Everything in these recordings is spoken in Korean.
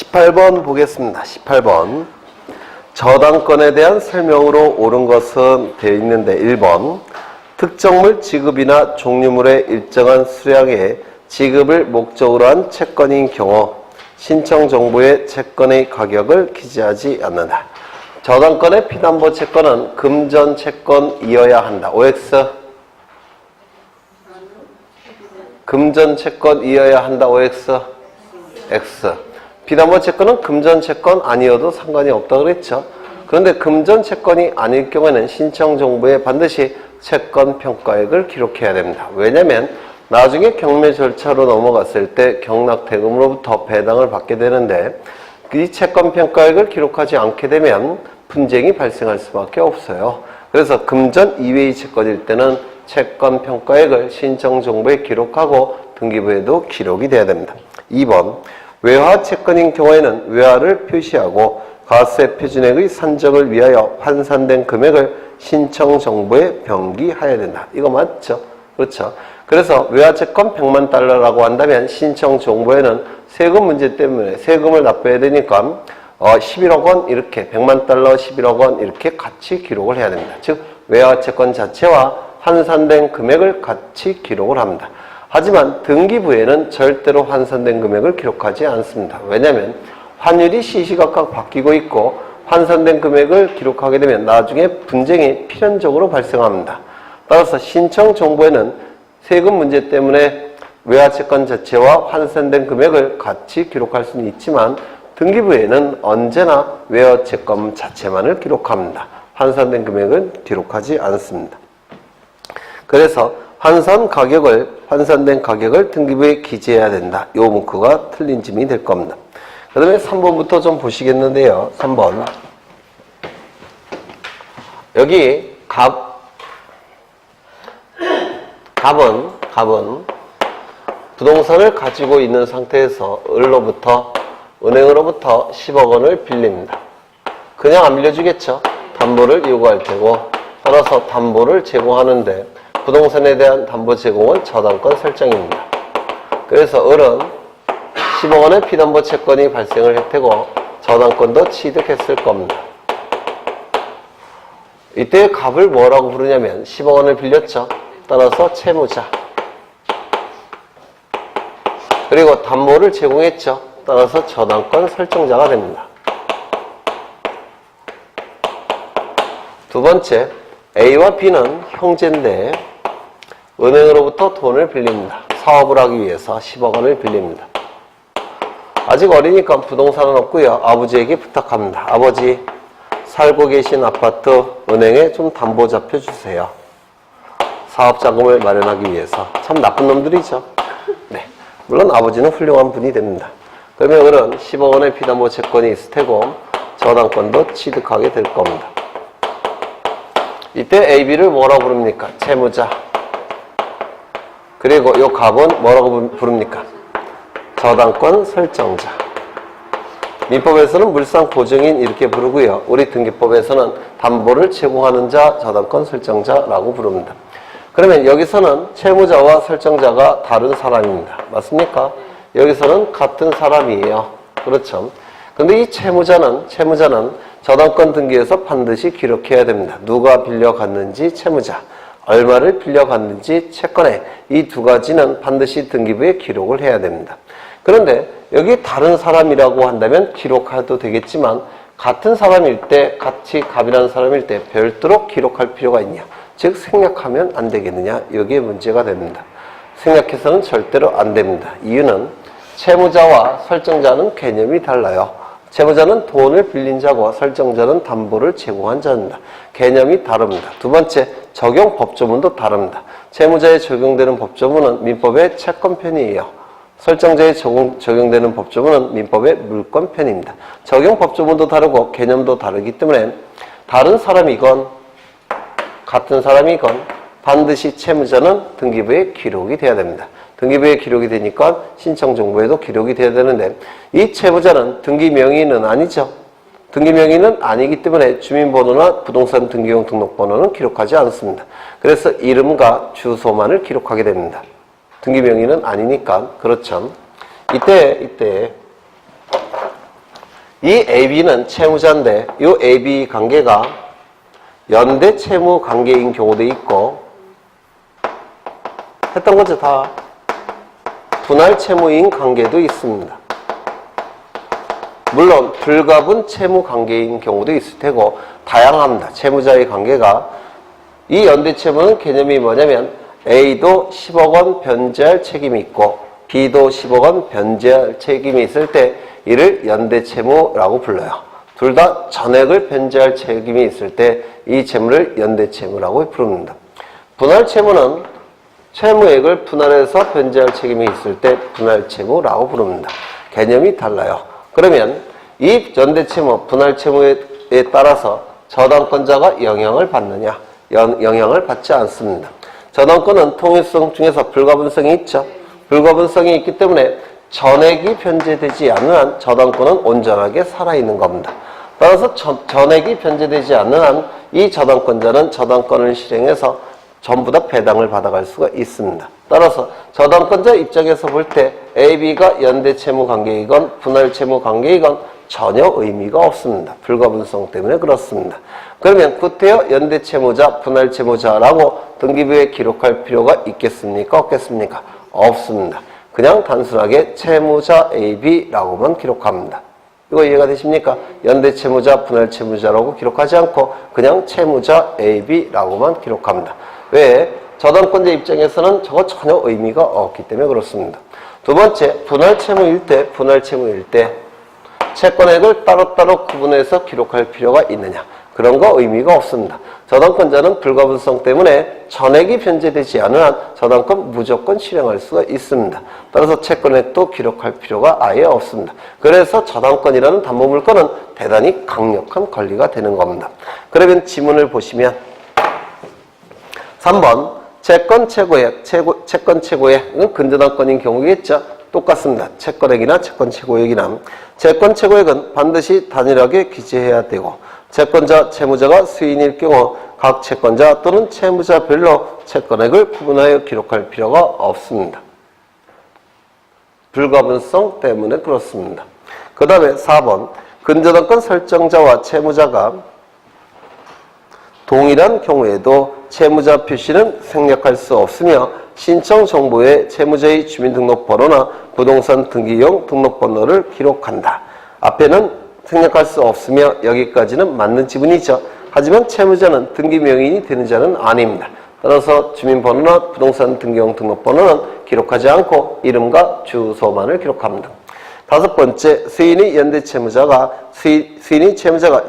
18번 보겠습니다. 18번. 저당권에 대한 설명으로 옳은 것은 되어 있는데 1번. 특정물 지급이나 종류물의 일정한 수량의 지급을 목적으로 한 채권인 경우 신청 정보에 채권의 가격을 기재하지 않는다. 저당권의 피담보 채권은 금전 채권이어야 한다. OX. 금전 채권이어야 한다. OX. X. 피담보 채권은 금전 채권 아니어도 상관이 없다 그랬죠. 그런데 금전 채권이 아닐 경우에는 신청 정보에 반드시 채권 평가액을 기록해야 됩니다. 왜냐하면 나중에 경매 절차로 넘어갔을 때 경락 대금으로부터 배당을 받게 되는데 이 채권 평가액을 기록하지 않게 되면 분쟁이 발생할 수밖에 없어요. 그래서 금전 이외의 채권일 때는 채권 평가액을 신청 정보에 기록하고 등기부에도 기록이 돼야 됩니다. 2번. 외화 채권인 경우에는 외화를 표시하고 과세 표준액의 산정을 위하여 환산된 금액을 신청 정보에 병기해야 된다. 이거 맞죠? 그렇죠? 그래서 외화 채권 100만 달러라고 한다면 신청 정보에는 세금 문제 때문에 세금을 납부해야 되니까 11억 원 이렇게 100만 달러 11억 원 이렇게 같이 기록을 해야 됩니다. 즉 외화 채권 자체와 환산된 금액을 같이 기록을 합니다. 하지만 등기부에는 절대로 환산된 금액을 기록하지 않습니다. 왜냐하면 환율이 시시각각 바뀌고 있고 환산된 금액을 기록하게 되면 나중에 분쟁이 필연적으로 발생합니다. 따라서 신청 정보에는 세금 문제 때문에 외화채권 자체와 환산된 금액을 같이 기록할 수는 있지만 등기부에는 언제나 외화채권 자체만을 기록합니다. 환산된 금액은 기록하지 않습니다. 그래서 환산된 가격을 등기부에 기재해야 된다. 이 문구가 틀린 짐이 될 겁니다. 그 다음에 3번부터 좀 보시겠는데요. 3번. 여기 갑은 부동산을 가지고 있는 상태에서 은행으로부터 10억 원을 빌립니다. 그냥 안 빌려주겠죠. 담보를 요구할 테고 따라서 담보를 제공하는데 부동산에 대한 담보 제공은 저당권 설정입니다. 그래서 을은 10억 원의 피담보 채권이 발생을 했고 저당권도 취득했을 겁니다. 이때 갑을 뭐라고 부르냐면 10억 원을 빌렸죠. 따라서 채무자. 그리고 담보를 제공했죠. 따라서 저당권 설정자가 됩니다. 두 번째, A와 B는 형제인데 은행으로부터 돈을 빌립니다. 사업을 하기 위해서 10억 원을 빌립니다. 아직 어리니까 부동산은 없고요. 아버지에게 부탁합니다. 아버지, 살고 계신 아파트 은행에 좀 담보 잡혀주세요. 사업자금을 마련하기 위해서. 참 나쁜 놈들이죠. 네, 물론 아버지는 훌륭한 분이 됩니다. 그러면 을은 10억 원의 피담보 채권이 있을 테고 저당권도 취득하게 될 겁니다. 이때 A, B를 뭐라고 부릅니까? 채무자. 그리고 이 갑은 뭐라고 부릅니까? 저당권 설정자. 민법에서는 물상 보증인 이렇게 부르고요. 우리 등기법에서는 담보를 제공하는 자, 저당권 설정자라고 부릅니다. 그러면 여기서는 채무자와 설정자가 다른 사람입니다. 맞습니까? 여기서는 같은 사람이에요. 그렇죠? 근데 이 채무자는 저당권 등기에서 반드시 기록해야 됩니다. 누가 빌려갔는지 채무자, 얼마를 빌려갔는지 채권에 이 두 가지는 반드시 등기부에 기록을 해야 됩니다. 그런데 여기 다른 사람이라고 한다면 기록해도 되겠지만 같은 사람일 때, 같이 갑이라는 사람일 때 별도로 기록할 필요가 있냐? 즉 생략하면 안 되겠느냐? 여기에 문제가 됩니다. 생략해서는 절대로 안 됩니다. 이유는 채무자와 설정자는 개념이 달라요. 채무자는 돈을 빌린 자고 설정자는 담보를 제공한 자입니다. 개념이 다릅니다. 두 번째, 적용 법조문도 다릅니다. 채무자에 적용되는 법조문은 민법의 채권편이에요. 설정자에 적용되는 법조문은 민법의 물권편입니다. 적용 법조문도 다르고 개념도 다르기 때문에 다른 사람이건 같은 사람이건 반드시 채무자는 등기부에 기록이 돼야 됩니다. 등기부에 기록이 되니까 신청정보에도 기록이 돼야 되는데 이 채무자는 등기명의는 아니죠. 등기명의는 아니기 때문에 주민번호나 부동산 등기용 등록번호는 기록하지 않습니다. 그래서 이름과 주소만을 기록하게 됩니다. 등기명의는 아니니까. 그렇죠. 이때 이 AB는 채무자인데 이 AB 관계가 연대 채무 관계인 경우도 있고 했던 거죠. 다 분할 채무인 관계도 있습니다. 물론 불가분 채무 관계인 경우도 있을 테고 다양합니다. 채무자의 관계가. 이 연대 채무는 개념이 뭐냐면 A도 10억 원 변제할 책임이 있고 B도 10억 원 변제할 책임이 있을 때 이를 연대 채무라고 불러요. 둘 다 전액을 변제할 책임이 있을 때 이 채무를 연대 채무라고 부릅니다. 분할 채무는 채무액을 분할해서 변제할 책임이 있을 때 분할 채무라고 부릅니다. 개념이 달라요. 그러면 이 연대 채무, 분할 채무에 따라서 저당권자가 영향을 받느냐? 영향을 받지 않습니다. 저당권은 통일성 중에서 불가분성이 있죠. 불가분성이 있기 때문에 전액이 변제되지 않는 한 저당권은 온전하게 살아있는 겁니다. 따라서 전액이 변제되지 않는 한 이 저당권자는 저당권을 실행해서 전부 다 배당을 받아갈 수가 있습니다. 따라서 저당권자 입장에서 볼 때 AB가 연대 채무 관계이건 분할 채무 관계이건 전혀 의미가 없습니다. 불가분성 때문에 그렇습니다. 그러면 구태여 연대 채무자, 분할 채무자라고 등기부에 기록할 필요가 있겠습니까? 없겠습니까? 없습니다. 그냥 단순하게 채무자 AB라고만 기록합니다. 이거 이해가 되십니까? 연대 채무자, 분할 채무자라고 기록하지 않고 그냥 채무자 AB라고만 기록합니다. 왜? 저당권자 입장에서는 저거 전혀 의미가 없기 때문에 그렇습니다. 두 번째, 분할 채무일 때 채권액을 따로따로 구분해서 기록할 필요가 있느냐? 그런 거 의미가 없습니다. 저당권자는 불가분성 때문에 전액이 변제되지 않은 한 저당권 무조건 실행할 수가 있습니다. 따라서 채권액도 기록할 필요가 아예 없습니다. 그래서 저당권이라는 담보물권은 대단히 강력한 권리가 되는 겁니다. 그러면 지문을 보시면 3번 채권 최고액, 채권 최고액은 근저당권인 경우겠죠. 똑같습니다. 채권액이나 채권 최고액이나 채권 최고액은 반드시 단일하게 기재해야 되고 채권자, 채무자가 수인일 경우 각 채권자 또는 채무자별로 채권액을 구분하여 기록할 필요가 없습니다. 불가분성 때문에 그렇습니다. 그 다음에 4번 근저당권 설정자와 채무자가 동일한 경우에도 채무자 표시는 생략할 수 없으며 신청 정보에 채무자의 주민등록번호나 부동산 등기용 등록번호를 기록한다. 앞에는 생략할 수 없으며 여기까지는 맞는 지문이죠. 하지만 채무자는 등기 명의인이 되는 자는 아닙니다. 따라서 주민번호나 부동산 등기용 등록번호는 기록하지 않고 이름과 주소만을 기록합니다. 다섯 번째, 수인이 채무자가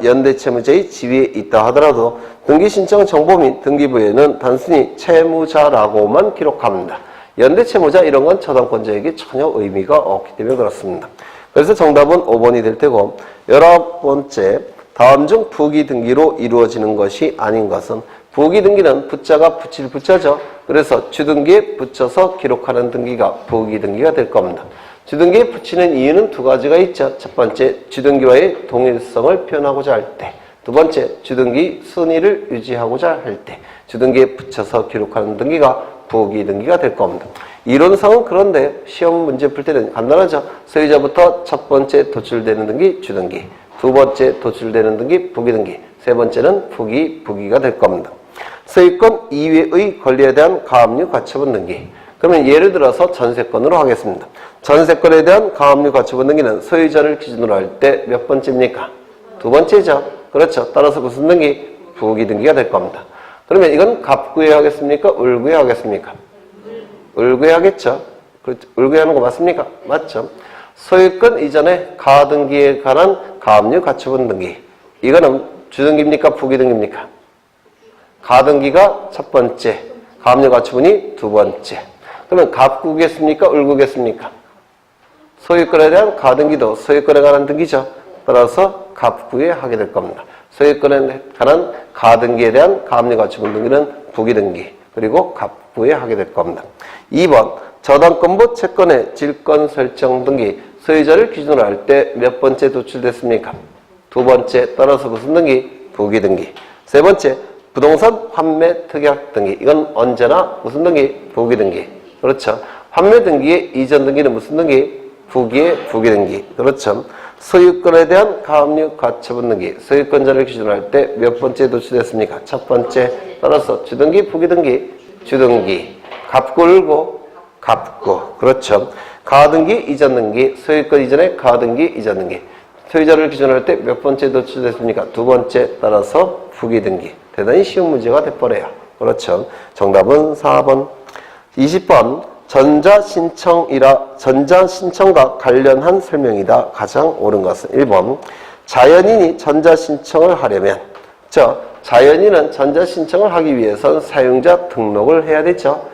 연대 채무자의 지위에 있다 하더라도 등기신청 정보 및 등기부에는 단순히 채무자라고만 기록합니다. 연대 채무자 이런 건 저당권자에게 전혀 의미가 없기 때문에 그렇습니다. 그래서 정답은 5번이 될 테고 19번째, 다음 중 부기 등기로 이루어지는 것이 아닌 것은 부기 등기는 붙자가 붙일 붙자죠. 그래서 주등기에 붙여서 기록하는 등기가 부기 등기가 될 겁니다. 주등기에 붙이는 이유는 두 가지가 있죠. 첫 번째, 주등기와의 동일성을 표현하고자 할 때. 두 번째, 주등기 순위를 유지하고자 할 때. 주등기에 붙여서 기록하는 등기가 부기 등기가 될 겁니다. 이론상은 그런데 시험 문제 풀 때는 간단하죠. 소유자부터 첫 번째 도출되는 등기 주등기, 두 번째 도출되는 등기 부기등기, 세 번째는 부기가 될 겁니다. 소유권 이외의 권리에 대한 가압류 가처분 등기. 그러면 예를 들어서 전세권으로 하겠습니다. 전세권에 대한 가압류 가처분 등기는 소유자를 기준으로 할 때 몇 번째입니까? 두 번째죠. 그렇죠. 따라서 무슨 등기? 부기등기가 될 겁니다. 그러면 이건 갑구에 하겠습니까? 을구에 하겠습니까? 을구에 하겠죠. 을구에 하는 거 맞습니까? 맞죠. 소유권 이전에 가등기에 관한 가압류 가처분 등기. 이거는 주등기입니까? 부기등기입니까? 가등기가 첫 번째, 가압류 가처분이 두 번째. 그러면 갑구겠습니까? 을구겠습니까? 소유권에 대한 가등기도 소유권에 관한 등기죠. 따라서 갑구에 하게 될 겁니다. 소유권에 관한 가등기에 대한 가압류 가처분 등기는 부기등기, 그리고 갑구에 하게 될 겁니다. 2번, 저당권부 채권의 질권 설정 등기. 소유자를 기준으로 할 때 몇 번째 도출됐습니까? 두 번째. 따라서 무슨 등기? 부기등기. 세 번째, 부동산 환매 특약 등기. 이건 언제나 무슨 등기? 부기등기. 그렇죠. 환매 등기의 이전 등기는 무슨 등기? 부기의 부기등기. 그렇죠. 소유권에 대한 가압류 가처분 등기. 소유권자를 기준으로 할 때 몇 번째 도출됐습니까? 첫 번째. 따라서 주등기, 부기등기, 주등기. 갑구을고, 갑구. 그렇죠. 가등기, 이전등기. 소유권 이전에 가등기, 이전등기. 소유자를 기준으로 할 때 몇 번째 도출됐습니까? 두 번째. 따라서 부기등기. 대단히 쉬운 문제가 돼버려요. 그렇죠. 정답은 4번. 20번. 전자신청과 관련한 설명이다. 가장 옳은 것은 1번. 자연인이 전자신청을 하려면, 자연인은 전자신청을 하기 위해선 사용자 등록을 해야 되죠.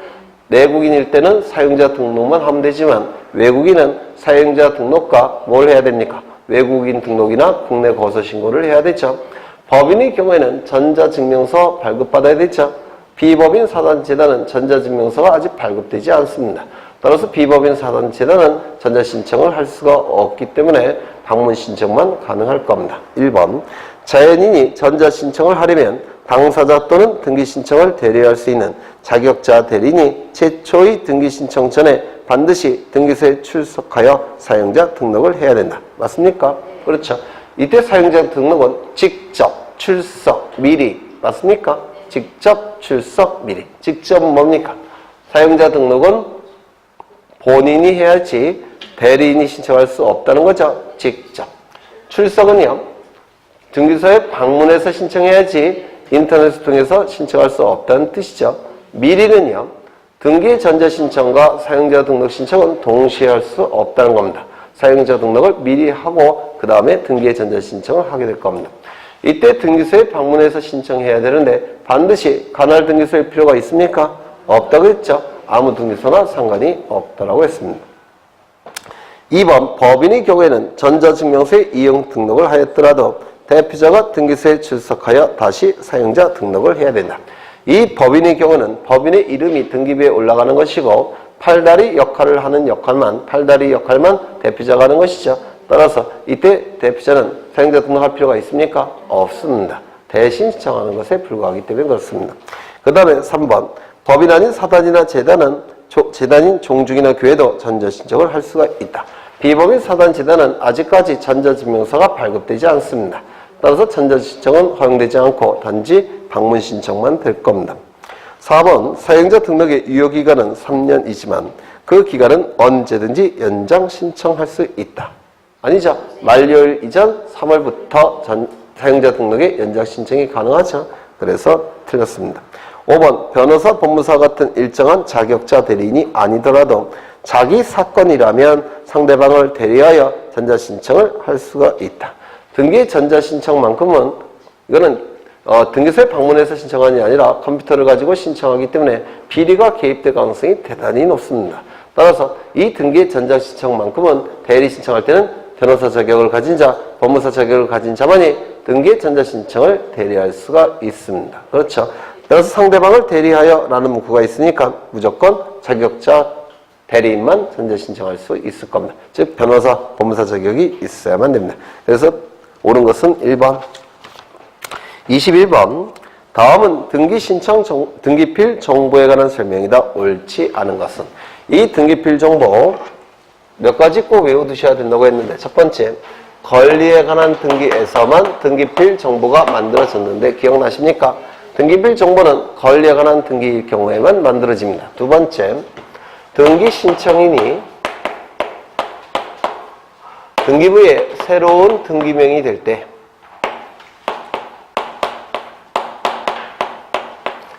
내국인일 때는 사용자 등록만 하면 되지만 외국인은 사용자 등록과 뭘 해야 됩니까? 외국인 등록이나 국내 거소 신고를 해야 되죠. 법인의 경우에는 전자증명서 발급받아야 되죠. 비법인 사단재단은 전자증명서가 아직 발급되지 않습니다. 따라서 비법인 사단재단은 전자신청을 할 수가 없기 때문에 방문신청만 가능할 겁니다. 1번. 자연인이 전자신청을 하려면 당사자 또는 등기신청을 대리할 수 있는 자격자 대리인이 최초의 등기신청 전에 반드시 등기소에 출석하여 사용자 등록을 해야 된다. 맞습니까? 그렇죠. 이때 사용자 등록은 직접, 출석, 미리. 맞습니까? 직접, 출석, 미리. 직접 뭡니까? 사용자 등록은 본인이 해야지 대리인이 신청할 수 없다는 거죠. 직접. 출석은요, 등기소에 방문해서 신청해야지 인터넷을 통해서 신청할 수 없다는 뜻이죠. 미리는요, 등기 전자신청과 사용자 등록 신청은 동시에 할 수 없다는 겁니다. 사용자 등록을 미리 하고 그 다음에 등기 전자신청을 하게 될 겁니다. 이때 등기소에 방문해서 신청해야 되는데 반드시 관할 등기소일 필요가 있습니까? 없다고 했죠. 아무 등기소나 상관이 없다고 했습니다. 2번. 법인의 경우에는 전자증명서에 이용 등록을 하였더라도 대표자가 등기소에 출석하여 다시 사용자 등록을 해야 된다. 이 법인의 경우는 법인의 이름이 등기부에 올라가는 것이고 팔다리 역할을 하는 팔다리 역할만 대표자가 하는 것이죠. 따라서 이때 대표자는 사용자 등록할 필요가 있습니까? 없습니다. 대신 신청하는 것에 불과하기 때문에 그렇습니다. 그 다음에 3번. 법인 아닌 사단이나 재단인 종중이나 교회도 전자신청을 할 수가 있다. 비법인 사단 재단은 아직까지 전자증명서가 발급되지 않습니다. 따라서 전자신청은 허용되지 않고 단지 방문신청만 될 겁니다. 4번. 사용자 등록의 유효기간은 3년이지만 그 기간은 언제든지 연장 신청할 수 있다. 아니죠. 만료일 이전 3월부터 사용자 등록의 연장 신청이 가능하죠. 그래서 틀렸습니다. 5번. 변호사, 법무사 같은 일정한 자격자 대리인이 아니더라도 자기 사건이라면 상대방을 대리하여 전자신청을 할 수가 있다. 등기 전자신청만큼은 이거는 등기소에 방문해서 신청하는 게 아니라 컴퓨터를 가지고 신청하기 때문에 비리가 개입될 가능성이 대단히 높습니다. 따라서 이 등기 전자신청만큼은 대리 신청할 때는 변호사 자격을 가진 자, 법무사 자격을 가진 자만이 등기 전자신청을 대리할 수가 있습니다. 그렇죠. 따라서 상대방을 대리하여 라는 문구가 있으니까 무조건 자격자 대리인만 전자신청할 수 있을 겁니다. 즉 변호사, 법무사 자격이 있어야만 됩니다. 그래서 옳은 것은 1번. 21번. 다음은 등기필 정보에 관한 설명이다. 옳지 않은 것은. 이 등기필 정보 몇 가지 꼭 외워두셔야 된다고 했는데, 첫 번째, 권리에 관한 등기에서만 등기필 정보가 만들어졌는데 기억나십니까? 등기필 정보는 권리에 관한 등기일 경우에만 만들어집니다. 두 번째, 등기 신청인이 등기부에 새로운 등기명이 될 때,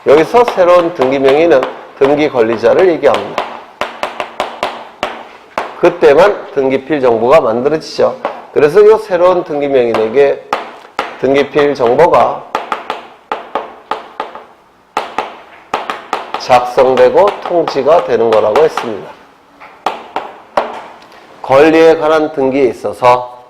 여기서 새로운 등기명의는 등기 권리자를 얘기합니다. 그때만 등기필 정보가 만들어지죠. 그래서 이 새로운 등기명인에게 등기필 정보가 작성되고 통지가 되는 거라고 했습니다. 권리에 관한 등기에 있어서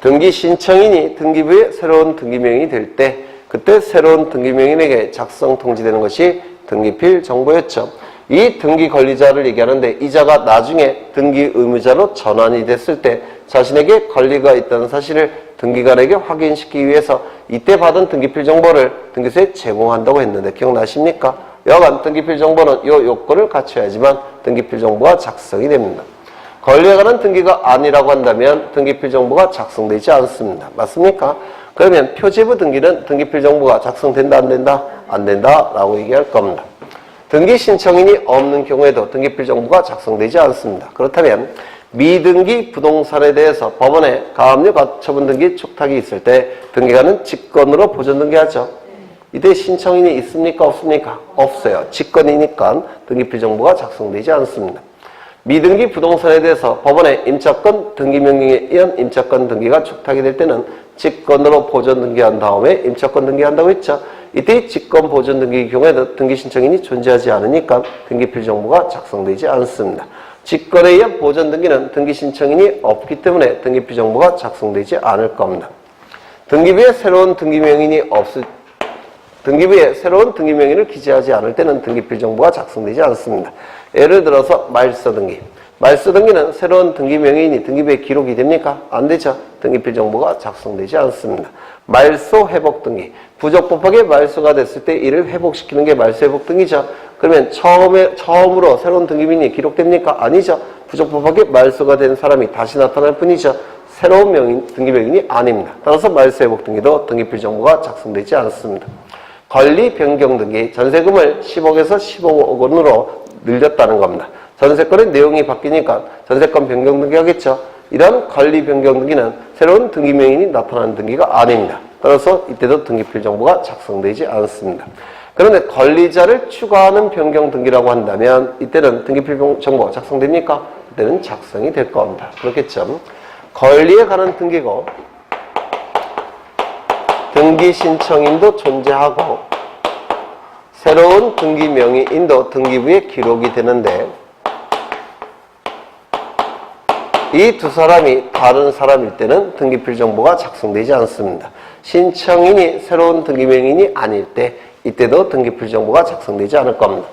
등기 신청인이 등기부에 새로운 등기명이 될 때 그때 새로운 등기명인에게 작성 통지되는 것이 등기필 정보였죠. 이 등기 권리자를 얘기하는데 이자가 나중에 등기 의무자로 전환이 됐을 때 자신에게 권리가 있다는 사실을 등기관에게 확인시키기 위해서 이때 받은 등기필 정보를 등기소에 제공한다고 했는데 기억나십니까? 여하간 등기필 정보는 이 요건을 갖춰야지만 등기필 정보가 작성이 됩니다. 권리에 관한 등기가 아니라고 한다면 등기필 정보가 작성되지 않습니다. 맞습니까? 그러면 표지부 등기는 등기필 정보가 작성된다 안 된다? 안 된다 라고 얘기할 겁니다. 등기 신청인이 없는 경우에도 등기필 정보가 작성되지 않습니다. 그렇다면 미등기 부동산에 대해서 법원에 가압류 가처분 등기 촉탁이 있을 때 등기관은 직권으로 보존 등기하죠. 이때 신청인이 있습니까? 없습니까? 없어요. 직권이니까 등기필 정보가 작성되지 않습니다. 미등기 부동산에 대해서 법원에 임차권 등기명령에 의한 임차권 등기가 촉탁이 될 때는 직권으로 보존 등기한 다음에 임차권 등기한다고 했죠. 이때 직권 보존 등기의 경우에도 등기 신청인이 존재하지 않으니까 등기필 정보가 작성되지 않습니다. 직권에 의한 보존 등기는 등기 신청인이 없기 때문에 등기필 정보가 작성되지 않을 겁니다. 등기부에 새로운 등기명의를 기재하지 않을 때는 등기필 정보가 작성되지 않습니다. 예를 들어서 말소 등기. 말소 등기는 새로운 등기명의인이 등기부에 기록이 됩니까? 안 되죠. 등기필 정보가 작성되지 않습니다. 말소 회복 등기. 부적법하게 말소가 됐을 때 이를 회복시키는 게 말소 회복 등기죠. 그러면 처음으로 새로운 등기명의인이 기록됩니까? 아니죠. 부적법하게 말소가 된 사람이 다시 나타날 뿐이죠. 새로운 등기명의인이 아닙니다. 따라서 말소 회복 등기도 등기필 정보가 작성되지 않습니다. 권리 변경 등기, 전세금을 10억에서 15억 원으로 늘렸다는 겁니다. 전세권의 내용이 바뀌니까 전세권 변경 등기 하겠죠. 이런 권리 변경 등기는 새로운 등기명의인이 나타나는 등기가 아닙니다. 따라서 이때도 등기필 정보가 작성되지 않습니다. 그런데 권리자를 추가하는 변경 등기라고 한다면 이때는 등기필 정보가 작성됩니까? 이때는 작성이 될 겁니다. 그렇겠죠. 권리에 관한 등기고 등기 신청인도 존재하고 새로운 등기 명의인도 등기부에 기록이 되는데 이 두 사람이 다른 사람일 때는 등기필 정보가 작성되지 않습니다. 신청인이 새로운 등기 명의인이 아닐 때 이때도 등기필 정보가 작성되지 않을 겁니다.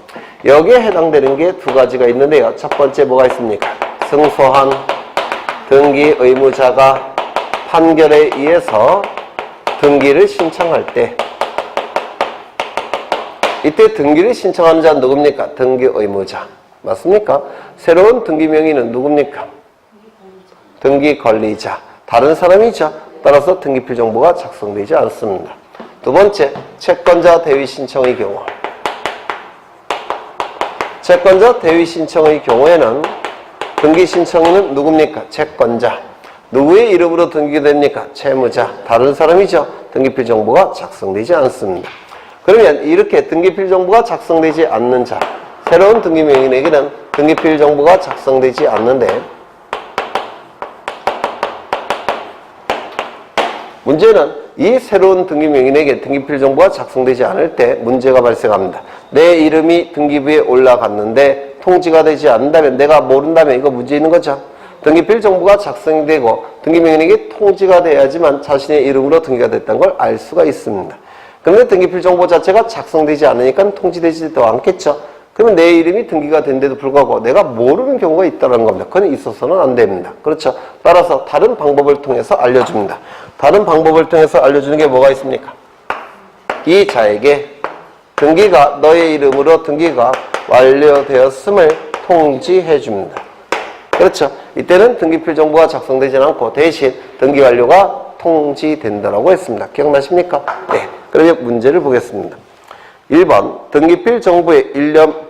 여기에 해당되는 게 두 가지가 있는데요. 첫 번째 뭐가 있습니까? 승소한 등기 의무자가 판결에 의해서 등기를 신청할 때 이때 등기를 신청하는 자는 누굽니까? 등기 의무자. 맞습니까? 새로운 등기 명의는 누굽니까? 등기 권리자. 다른 사람이죠. 따라서 등기필 정보가 작성되지 않습니다. 두 번째, 채권자 대위 신청의 경우. 채권자 대위 신청의 경우에는 등기 신청인은 누굽니까? 채권자. 누구의 이름으로 등기가 됩니까? 채무자. 다른 사람이죠. 등기필 정보가 작성되지 않습니다. 그러면 이렇게 등기필 정보가 작성되지 않는 자, 새로운 등기명의인에게는 등기필 정보가 작성되지 않는데 문제는 이 새로운 등기명의인에게 등기필 정보가 작성되지 않을 때 문제가 발생합니다. 내 이름이 등기부에 올라갔는데 통지가 되지 않는다면 내가 모른다면 이거 문제 있는 거죠. 등기필 정보가 작성이 되고 등기명의인에게 통지가 돼야지만 자신의 이름으로 등기가 됐다는 걸 알 수가 있습니다. 그런데 등기필 정보 자체가 작성되지 않으니까 통지되지도 않겠죠. 그러면 내 이름이 등기가 된데도 불구하고 내가 모르는 경우가 있다는 겁니다. 그건 있어서는 안 됩니다. 그렇죠. 따라서 다른 방법을 통해서 알려줍니다. 다른 방법을 통해서 알려주는 게 뭐가 있습니까? 이 자에게 등기가 너의 이름으로 등기가 완료되었음을 통지해 줍니다. 그렇죠. 이때는 등기필 정보가 작성되지 않고 대신 등기 완료가 통지된다라고 했습니다. 기억나십니까? 네. 그러면 문제를 보겠습니다. 1번 등기필 정보의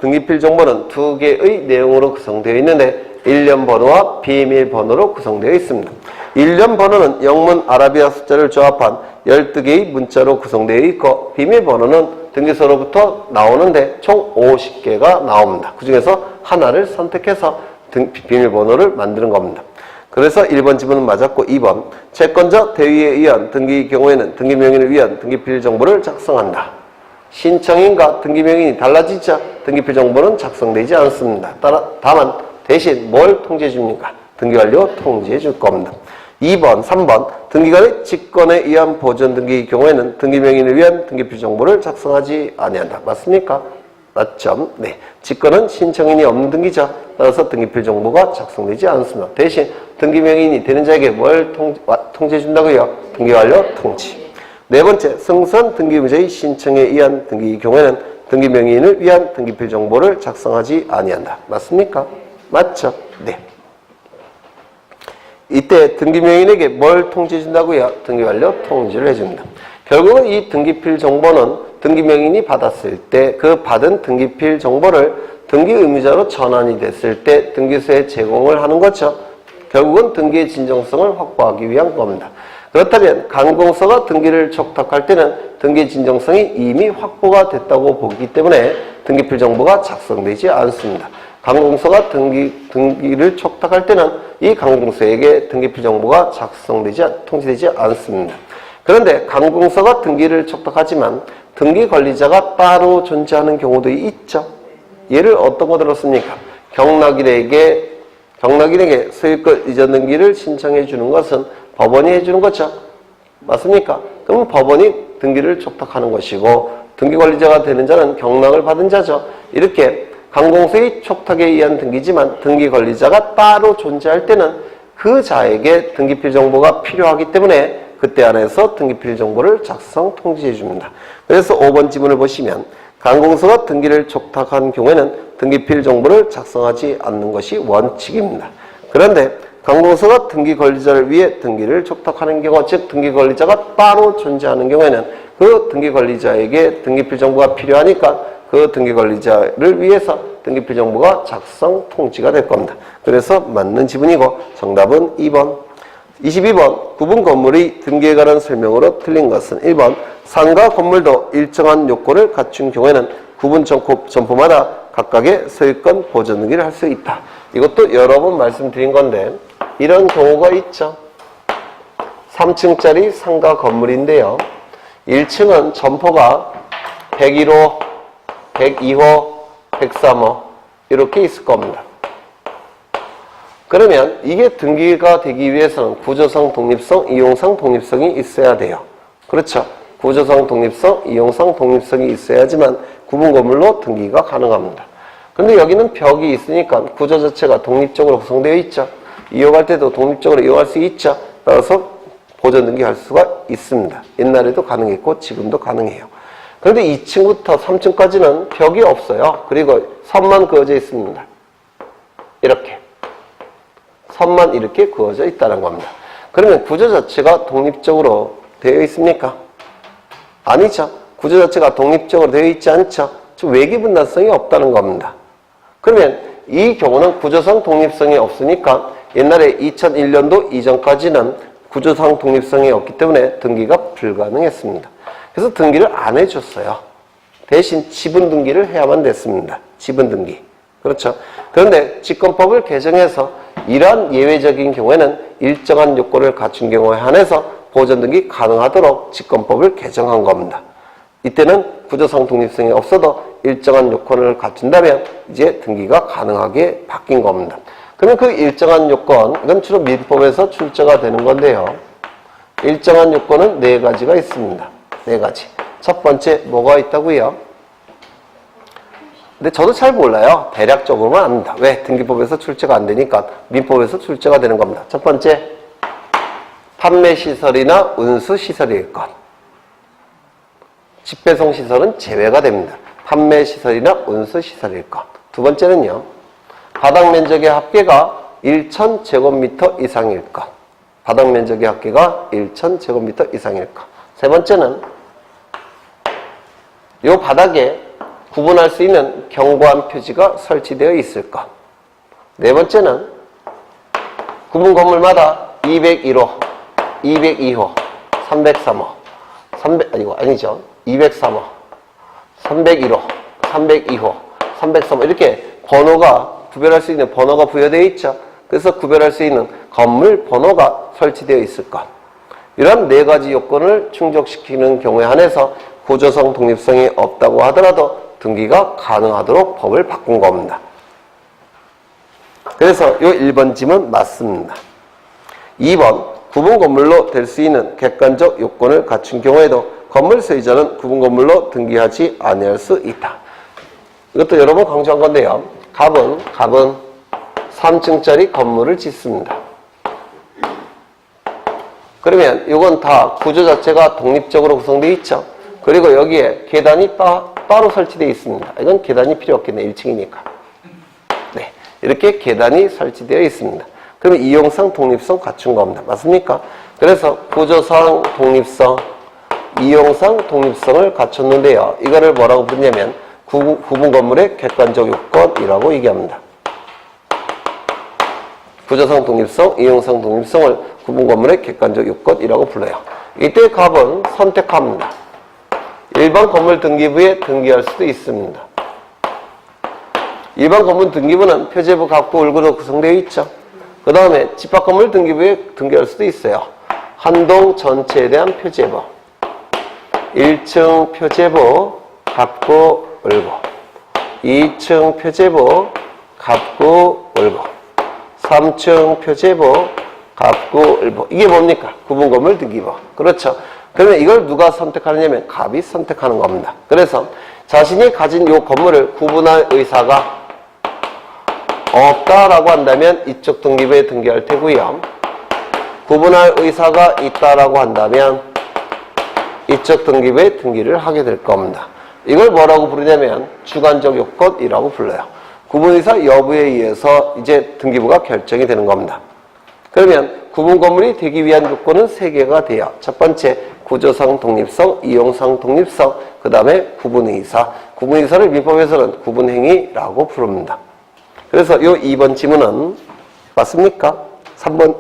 등기필 정보는 두 개의 내용으로 구성되어 있는데 일련 번호와 비밀 번호로 구성되어 있습니다. 일련 번호는 영문 아라비아 숫자를 조합한 12개의 문자로 구성되어 있고 비밀 번호는 등기소로부터 나오는데 총 50개가 나옵니다. 그 중에서 하나를 선택해서 비밀번호를 만드는 겁니다. 그래서 1번 지문은 맞았고 2번 채권자 대위에 의한 등기의 경우에는 등기명의인을 위한 등기필 정보를 작성한다. 신청인과 등기명의인이 달라지자 등기필 정보는 작성되지 않습니다. 다만 대신 뭘 통지해 줍니까? 등기완료 통지해 줄 겁니다. 2번, 3번 등기관의 직권에 의한 보존 등기의 경우에는 등기명의인을 위한 등기필 정보를 작성하지 아니한다. 맞습니까? 맞죠? 네. 직권은 신청인이 없는 등기죠. 따라서 등기필 정보가 작성되지 않습니다. 대신 등기명의인이 되는 자에게 뭘 통지해 준다고요? 등기완료 통지. 네 번째, 승선 등기의무자의 신청에 의한 등기의 경우에는 등기명의인을 위한 등기필 정보를 작성하지 아니한다. 맞습니까? 맞죠? 네. 이때 등기명인에게 뭘 통지해준다고요? 등기완료 통지를 해줍니다. 결국은 이 등기필 정보는 등기명인이 받았을 때 그 받은 등기필 정보를 등기의무자로 전환이 됐을 때 등기소에 제공을 하는 거죠. 결국은 등기의 진정성을 확보하기 위한 겁니다. 그렇다면 간공서가 등기를 촉탁할 때는 등기의 진정성이 이미 확보가 됐다고 보기 때문에 등기필 정보가 작성되지 않습니다. 간공서가 등기를 촉탁할 때는 이 간공서에게 등기필 정보가 통지되지 않습니다. 그런데 간공서가 등기를 촉탁하지만 등기 권리자가 따로 존재하는 경우도 있죠. 예를 어떤 거 들었습니까? 경락인에게 소유권 이전 등기를 신청해 주는 것은 법원이 해주는 거죠. 맞습니까? 그럼 법원이 등기를 촉탁하는 것이고 등기 권리자가 되는 자는 경락을 받은 자죠. 이렇게 간공서의 촉탁에 의한 등기지만 등기 권리자가 따로 존재할 때는 그 자에게 등기필 정보가 필요하기 때문에 그때 안에서 등기필 정보를 작성 통지해 줍니다. 그래서 5번 지문을 보시면 간공서가 등기를 촉탁한 경우에는 등기필 정보를 작성하지 않는 것이 원칙입니다. 그런데 간공서가 등기 권리자를 위해 등기를 촉탁하는 경우, 즉 등기 권리자가 따로 존재하는 경우에는 그 등기 권리자에게 등기필 정보가 필요하니까 그 등기 권리자를 위해서 등기필 정보가 작성 통지가 될 겁니다. 그래서 맞는 지문이고 정답은 2번. 22번 구분 건물의 등기에 관한 설명으로 틀린 것은 1번 상가 건물도 일정한 요건을 갖춘 경우에는 구분 점포마다 각각의 소유권 보존 등기를 할 수 있다. 이것도 여러 번 말씀드린 건데 이런 경우가 있죠. 3층짜리 상가 건물인데요. 1층은 점포가 101호, 102호, 103호 이렇게 있을 겁니다. 그러면 이게 등기가 되기 위해서는 구조상 독립성, 이용상 독립성이 있어야 돼요. 그렇죠? 구조상 독립성, 이용상 독립성이 있어야지만 구분 건물로 등기가 가능합니다. 그런데 여기는 벽이 있으니까 구조 자체가 독립적으로 구성되어 있죠. 이용할 때도 독립적으로 이용할 수 있죠. 따라서 보존 등기할 수가 있습니다. 옛날에도 가능했고 지금도 가능해요. 그런데 2층부터 3층까지는 벽이 없어요. 그리고 선만 그어져 있습니다. 이렇게. 선만 이렇게 그어져 있다는 겁니다. 그러면 구조 자체가 독립적으로 되어 있습니까? 아니죠. 구조 자체가 독립적으로 되어 있지 않죠. 즉 외기 분단성이 없다는 겁니다. 그러면 이 경우는 구조상 독립성이 없으니까 옛날에 2001년도 이전까지는 구조상 독립성이 없기 때문에 등기가 불가능했습니다. 그래서 등기를 안 해줬어요. 대신 지분 등기를 해야만 됐습니다. 지분 등기. 그렇죠. 그런데 직권법을 개정해서 이러한 예외적인 경우에는 일정한 요건을 갖춘 경우에 한해서 보존 등기 가능하도록 직권법을 개정한 겁니다. 이때는 구조상 독립성이 없어도 일정한 요건을 갖춘다면 이제 등기가 가능하게 바뀐 겁니다. 그러면 그 일정한 요건, 이건 주로 민법에서 출제가 되는 건데요. 일정한 요건은 4가지가 있습니다. 4가지. 첫 번째 뭐가 있다고요? 근데 저도 잘 몰라요. 대략적으로만 압니다. 왜? 등기법에서 출제가 안 되니까 민법에서 출제가 되는 겁니다. 첫 번째, 판매시설이나 운수시설일 것. 집배송시설은 제외가 됩니다. 판매시설이나 운수시설일 것. 두 번째는요. 바닥면적의 합계가 1,000제곱미터 이상일 것. 바닥면적의 합계가 1,000제곱미터 이상일 것. 세 번째는 이 바닥에 구분할 수 있는 경고한 표지가 설치되어 있을 것. 네 번째는 구분 건물마다 201호, 202호, 303호, 203호, 301호, 302호, 303호 이렇게 번호가 구별할 수 있는 번호가 부여되어 있죠. 그래서 구별할 수 있는 건물 번호가 설치되어 있을 것. 이런 4가지 요건을 충족시키는 경우에 한해서 구조성 독립성이 없다고 하더라도 등기가 가능하도록 법을 바꾼 겁니다. 그래서 이 1번 짐은 맞습니다. 2번 구분 건물로 될 수 있는 객관적 요건을 갖춘 경우에도 건물 소유자는 구분 건물로 등기하지 아니할 수 있다. 이것도 여러 번 강조한 건데요. 갑은 3층짜리 건물을 짓습니다. 그러면 이건 다 구조 자체가 독립적으로 구성되어 있죠. 그리고 여기에 계단이 따로 설치되어 있습니다. 이건 계단이 필요 없겠네. 1층이니까. 네, 이렇게 계단이 설치되어 있습니다. 그러면 이용상, 독립성 갖춘 겁니다. 맞습니까? 그래서 구조상 독립성, 이용상 독립성을 갖췄는데요. 이거를 뭐라고 부르냐면 구분 건물의 객관적 요건이라고 얘기합니다. 구조상 독립성, 이용상 독립성을 구분 건물의 객관적 요건이라고 불러요. 이때 값은 선택합니다. 일반 건물 등기부에 등기할 수도 있습니다. 일반 건물 등기부는 표제부, 갑구, 을구로 구성되어 있죠. 그 다음에 집합 건물 등기부에 등기할 수도 있어요. 한 동 전체에 대한 표제부, 1층 표제부, 갑구, 을구, 2층 표제부, 갑구, 을구, 3층 표제부, 갑구, 을구. 이게 뭡니까? 구분 건물 등기부. 그렇죠. 그러면 이걸 누가 선택하느냐면 갑이 선택하는 겁니다. 그래서 자신이 가진 이 건물을 구분할 의사가 없다라고 한다면 이쪽 등기부에 등기할 테고요. 구분할 의사가 있다라고 한다면 이쪽 등기부에 등기를 하게 될 겁니다. 이걸 뭐라고 부르냐면 주관적 요건이라고 불러요. 구분의사 여부에 의해서 이제 등기부가 결정이 되는 겁니다. 그러면 구분 건물이 되기 위한 요건은 3개가 돼요. 첫 번째, 구조상 독립성, 이용상 독립성, 그 다음에 구분의사. 구분의사를 민법에서는 구분행위라고 부릅니다. 그래서 이 2번 지문은 맞습니까? 3번,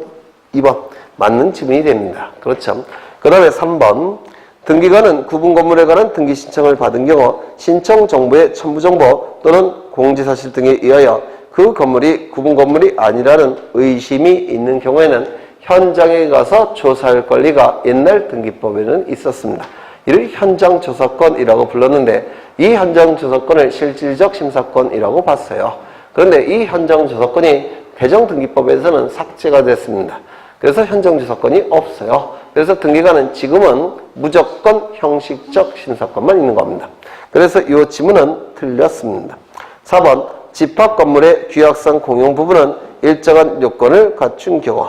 2번 맞는 지문이 됩니다. 그렇죠. 그 다음에 3번, 등기관은 구분 건물에 관한 등기 신청을 받은 경우 신청 정보의 첨부 정보 또는 공지사실 등에 의하여 그 건물이 구분 건물이 아니라는 의심이 있는 경우에는 현장에 가서 조사할 권리가 옛날 등기법에는 있었습니다. 이를 현장 조사권이라고 불렀는데 이 현장 조사권을 실질적 심사권이라고 봤어요. 그런데 이 현장 조사권이 개정 등기법에서는 삭제가 됐습니다. 그래서 현장 조사권이 없어요. 그래서 등기관은 지금은 무조건 형식적 심사권만 있는 겁니다. 그래서 이 지문은 틀렸습니다. 4번, 집합 건물의 규약상 공용 부분은 일정한 요건을 갖춘 경우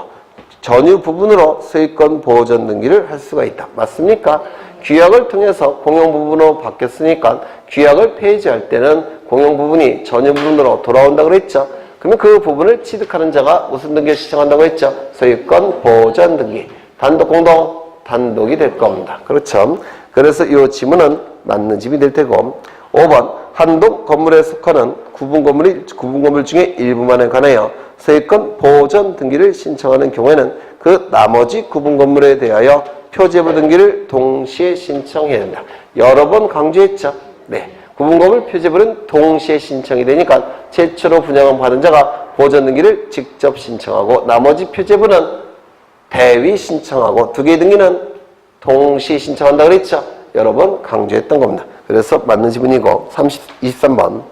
전유 부분으로 소유권 보호전 등기를 할 수가 있다. 맞습니까? 규약을 통해서 공용 부분으로 바뀌었으니까 규약을 폐지할 때는 공용 부분이 전유 부분으로 돌아온다고 그랬죠. 그러면 그 부분을 취득하는 자가 무슨 등기를 신청한다고 했죠? 소유권 보호전 등기. 단독, 공동, 단독이 될 겁니다. 그렇죠. 그래서 이 지문은 맞는 집이 될 테고 5번, 한동 건물에 속하는 구분 건물 중에 일부만에 관하여 소유권 보호전 등기를 신청하는 경우에는 그 나머지 구분 건물에 대하여 표제부 등기를 동시에 신청해야 된다. 여러 번 강조했죠. 네. 구분 건물 표제부는 동시에 신청이 되니까 최초로 분양을 받은 자가 보전 등기를 직접 신청하고 나머지 표제부는 대위 신청하고 두 개의 등기는 동시에 신청한다 그랬죠. 여러 번 강조했던 겁니다. 그래서 맞는 지문이고 23번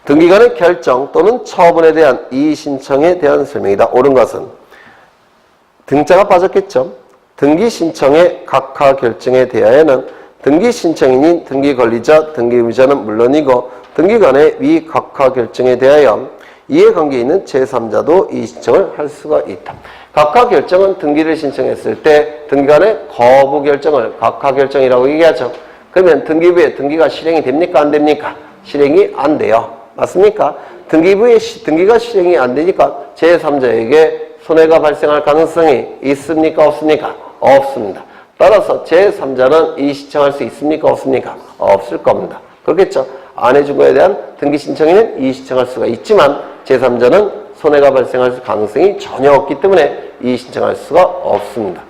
등기관의 결정 또는 처분에 대한 이의 신청에 대한 설명이다. 옳은 것은 등자가 빠졌겠죠. 등기 신청의 각하 결정에 대하여는 등기 신청인인 등기 권리자, 등기 의무자는 물론이고 등기관의 위 각하 결정에 대하여 이해관계에 있는 제3자도 이의 신청을 할 수가 있다. 각하 결정은 등기를 신청했을 때 등기관의 거부 결정을 각하 결정이라고 얘기하죠. 그러면 등기부에 등기가 실행이 됩니까? 안 됩니까? 실행이 안 돼요. 맞습니까? 등기부에 등기가 실행이 안 되니까 제3자에게 손해가 발생할 가능성이 있습니까? 없습니까? 없습니다. 따라서 제3자는 이의 신청할 수 있습니까? 없습니까? 없을 겁니다. 그렇겠죠? 안 해준 거에 대한 등기 신청에는 이의 신청할 수가 있지만 제3자는 손해가 발생할 가능성이 전혀 없기 때문에 이의 신청할 수가 없습니다.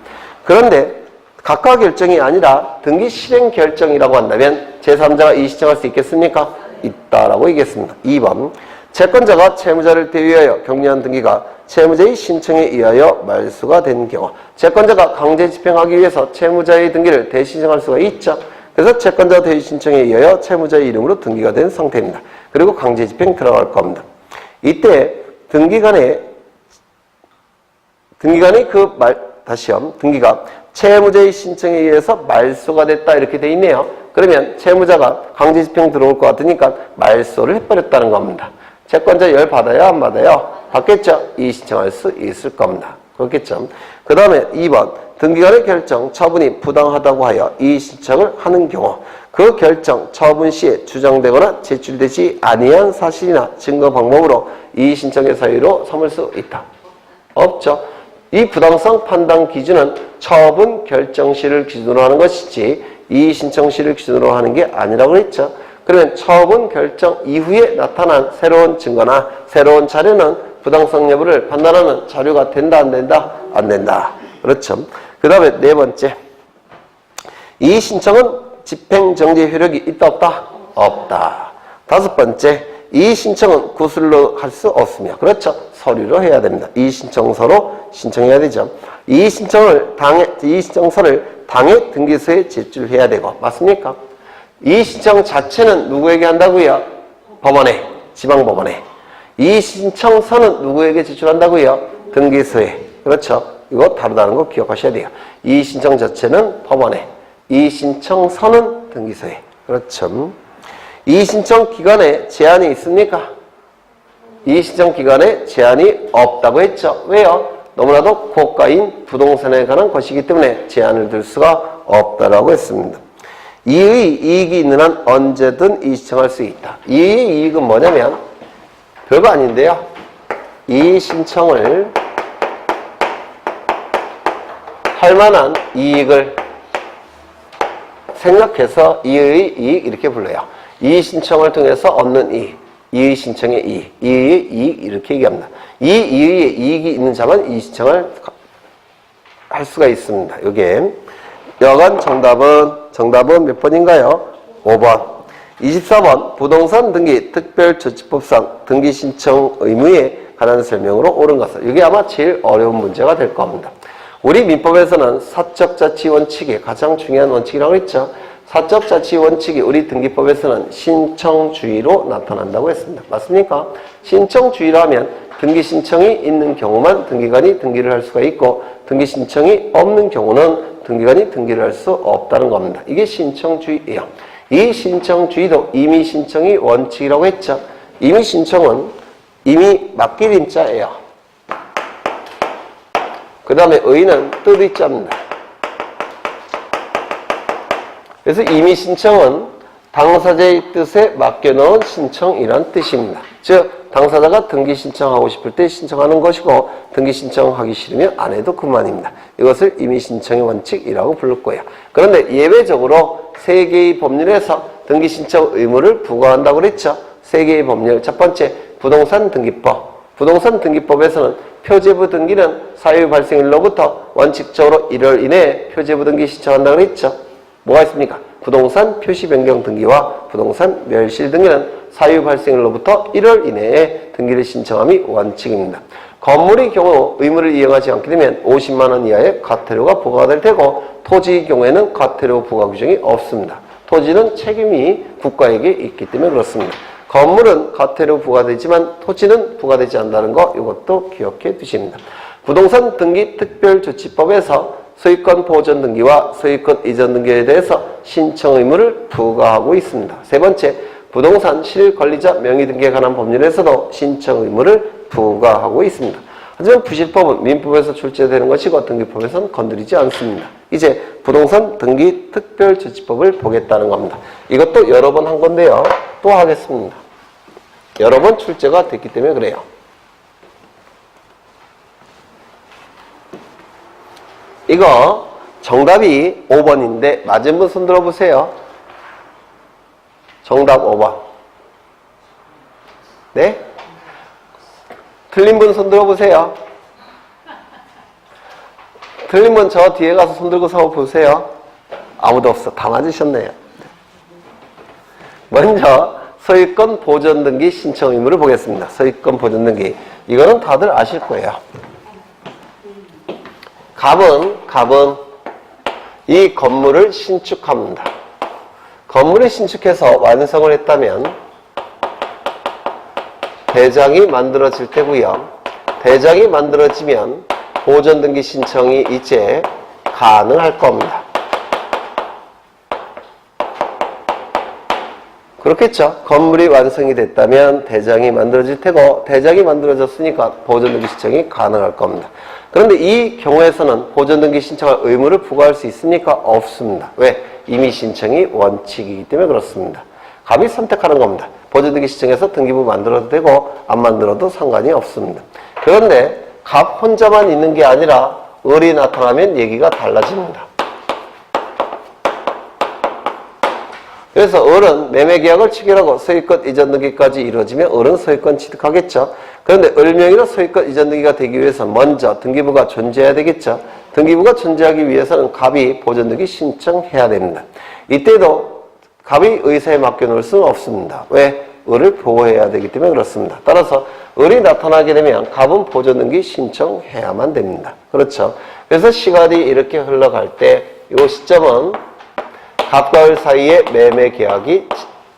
그런데 각하 결정이 아니라 등기 실행 결정이라고 한다면 제3자가 이의 신청할 수 있겠습니까? 있다라고 얘기했습니다. 2번, 채권자가 채무자를 대위하여 격리한 등기가 채무자의 신청에 의하여 말소가 된 경우 채권자가 강제 집행하기 위해서 채무자의 등기를 대신 신청할 수가 있죠. 그래서 채권자 대위 신청에 의하여 채무자의 이름으로 등기가 된 상태입니다. 그리고 강제 집행 들어갈 겁니다. 이때 등기가 채무자의 신청에 의해서 말소가 됐다 이렇게 돼 있네요. 그러면 채무자가 강제 집행 들어올 것 같으니까 말소를 해버렸다는 겁니다. 채권자 열 받아요? 안 받아요? 받겠죠? 이의 신청할 수 있을 겁니다. 그렇겠죠? 그 다음에 2번 등기관의 결정, 처분이 부당하다고 하여 이의 신청을 하는 경우 그 결정, 처분 시에 주장되거나 제출되지 아니한 사실이나 증거 방법으로 이의 신청의 사유로 삼을 수 있다. 없죠. 이 부당성 판단 기준은 처분 결정시를 기준으로 하는 것이지 이의 신청시를 기준으로 하는 게 아니라고 했죠. 그러면 처분 결정 이후에 나타난 새로운 증거나 새로운 자료는 부당성 여부를 판단하는 자료가 된다, 안 된다? 안 된다. 그렇죠. 그 다음에 네 번째. 이의 신청은 집행정지 효력이 있다, 없다? 없다. 다섯 번째. 이의 신청은 구술로 할 수 없으며, 그렇죠. 서류로 해야 됩니다. 이의 신청서로 신청해야 되죠. 이의 신청서를 당해 등기소에 제출해야 되고, 맞습니까? 이의 신청 자체는 누구에게 한다고요? 법원에, 지방법원에. 이의 신청서는 누구에게 제출한다고요? 등기소에. 그렇죠. 이거 다르다는 거 기억하셔야 돼요. 이의 신청 자체는 법원에, 이의 신청서는 등기소에. 그렇죠. 이의 신청 기간에 제한이 있습니까? 이의 신청 기간에 제한이 없다고 했죠. 왜요? 너무나도 고가인 부동산에 관한 것이기 때문에 제한을 둘 수가 없다라고 했습니다. 이의 이익이 있는 한 언제든 이의 신청할 수 있다. 이의 이익은 뭐냐면 별거 아닌데요. 이의 신청을 할 만한 이익을 생각해서 이의 이익 이렇게 불러요. 이의 신청을 통해서 얻는 이익, 이의 신청의 이익, 이의 이익 이렇게 얘기합니다. 이 이의 이익이 있는 자만 이의 신청을 할 수가 있습니다. 이게 여간 정답은 몇 번인가요? 5번. 24번 부동산 등기 특별조치법상 등기 신청 의무에 관한 설명으로 옳은 것은. 이게 아마 제일 어려운 문제가 될 겁니다. 우리 민법에서는 사적자치 원칙이 가장 중요한 원칙이라고 했죠. 사적자치 원칙이 우리 등기법에서는 신청주의로 나타난다고 했습니다. 맞습니까? 신청주의라면 등기 신청이 있는 경우만 등기관이 등기를 할 수가 있고 등기 신청이 없는 경우는 등기관이 등기를 할 수 없다는 겁니다. 이게 신청주의예요. 이 신청주의도 임의 신청이 원칙이라고 했죠. 임의 신청은 이미 맡길 임자예요. 그 다음에 의는 뜻의 자입니다. 그래서 임의 신청은 당사자의 뜻에 맡겨놓은 신청이란 뜻입니다. 즉 당사자가 등기 신청하고 싶을 때 신청하는 것이고 등기 신청하기 싫으면 안 해도 그만입니다. 이것을 임의 신청의 원칙이라고 부를 거예요. 그런데 예외적으로 세 개의 법률에서 등기 신청 의무를 부과한다고 그랬죠. 세 개의 법률. 첫 번째 부동산 등기법. 부동산 등기법에서는 표제부 등기는 사유 발생일로부터 원칙적으로 1월 이내에 표제부 등기 신청한다고 그랬죠. 뭐가 있습니까? 부동산 표시 변경 등기와 부동산 멸실 등기는 사유 발생일로부터 1월 이내에 등기를 신청함이 원칙입니다. 건물의 경우 의무를 이행하지 않게 되면 50만 원 이하의 과태료가 부과될 테고 토지의 경우에는 과태료 부과 규정이 없습니다. 토지는 책임이 국가에게 있기 때문에 그렇습니다. 건물은 과태료 부과되지만 토지는 부과되지 않는다는 거 이것도 기억해 두십니다. 부동산 등기 특별조치법에서 소유권 보존 등기와 소유권 이전 등기에 대해서 신청 의무를 부과하고 있습니다. 세 번째, 부동산 실권리자 명의 등기에 관한 법률에서도 신청 의무를 부과하고 있습니다. 하지만 부실법은 민법에서 출제되는 것이고 등기법에서는 건드리지 않습니다. 이제 부동산 등기 특별조치법을 보겠다는 겁니다. 이것도 여러 번 한 건데요. 또 하겠습니다. 여러 번 출제가 됐기 때문에 그래요. 이거 정답이 5번인데 맞은 분 손 들어보세요. 정답 5번. 네? 틀린 분 손 들어보세요. 틀린 분 저 뒤에 가서 손 들고 서 보세요. 아무도 없어. 다 맞으셨네요. 먼저 소유권 보존 등기 신청 의무를 보겠습니다. 소유권 보존 등기. 이거는 다들 아실 거예요. 갑은 이 건물을 신축합니다. 건물을 신축해서 완성을 했다면 대장이 만들어질 테고요. 대장이 만들어지면 보존등기 신청이 이제 가능할 겁니다. 그렇겠죠. 건물이 완성이 됐다면 대장이 만들어질 테고 대장이 만들어졌으니까 보존등기 신청이 가능할 겁니다. 그런데 이 경우에서는 보존등기 신청할 의무를 부과할 수 있습니까? 없습니다. 왜? 임의 신청이 원칙이기 때문에 그렇습니다. 감히 선택하는 겁니다. 보존등기 신청해서 등기부 만들어도 되고 안 만들어도 상관이 없습니다. 그런데 갑 혼자만 있는 게 아니라 을이 나타나면 얘기가 달라집니다. 그래서 을은 매매계약을 체결하고 소유권 이전 등기까지 이루어지면 을은 소유권 취득하겠죠. 그런데 을명의로 소유권 이전 등기가 되기 위해서 먼저 등기부가 존재해야 되겠죠. 등기부가 존재하기 위해서는 갑이 보존 등기 신청해야 됩니다. 이때도 갑이 의사에 맡겨놓을 수는 없습니다. 왜? 을을 보호해야 되기 때문에 그렇습니다. 따라서 을이 나타나게 되면 갑은 보존 등기 신청해야만 됩니다. 그렇죠. 그래서 시간이 이렇게 흘러갈 때 이 시점은 갑과 을 사이에 매매 계약이